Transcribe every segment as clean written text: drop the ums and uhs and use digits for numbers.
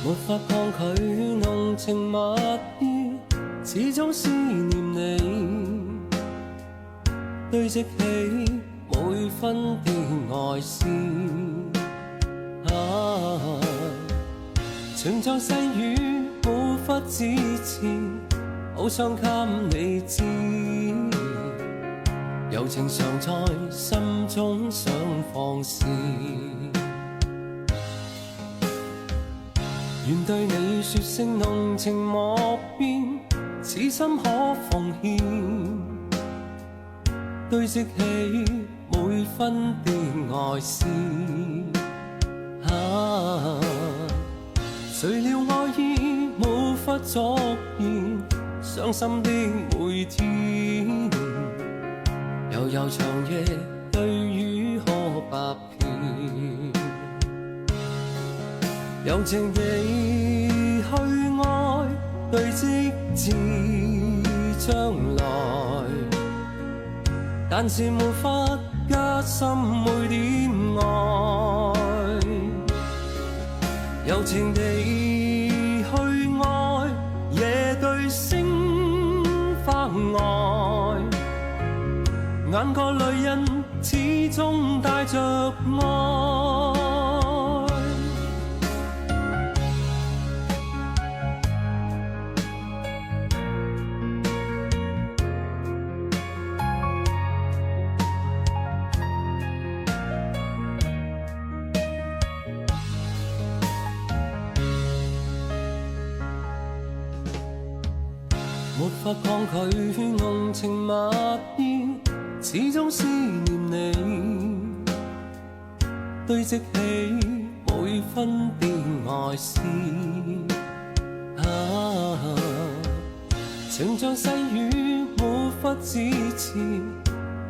沒法抗拒濃情蜜意，始終思念你，堆積起每分的愛思。情像細雨無法自持，好想給你知，柔情常在心中想放肆。願對你說聲濃情莫變，此心可奉獻，堆積起每分的愛思。誰料愛意無法作言，傷心的每天，悠悠長夜對語可百遍，柔情地去愛，對積至將來，但是沒法加深每點愛。柔情地去愛，夜對星發呆，眼角淚印始終帶着愛。沒法抗拒濃情蜜意，始終思念你，堆積起每分的愛思。情像細雨無法自持，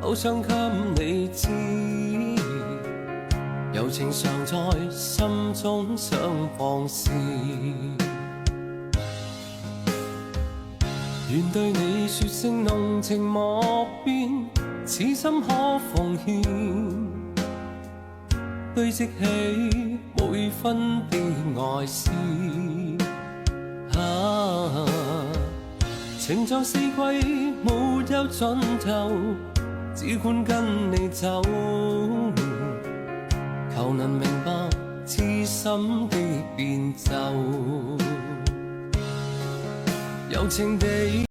好想給你知，柔情常在心中想放肆。願對你說聲濃情莫變，此心可奉獻，堆積起每分的愛思。情像四季沒有盡頭，只管跟你走，求能明白痴心的變奏。柔情地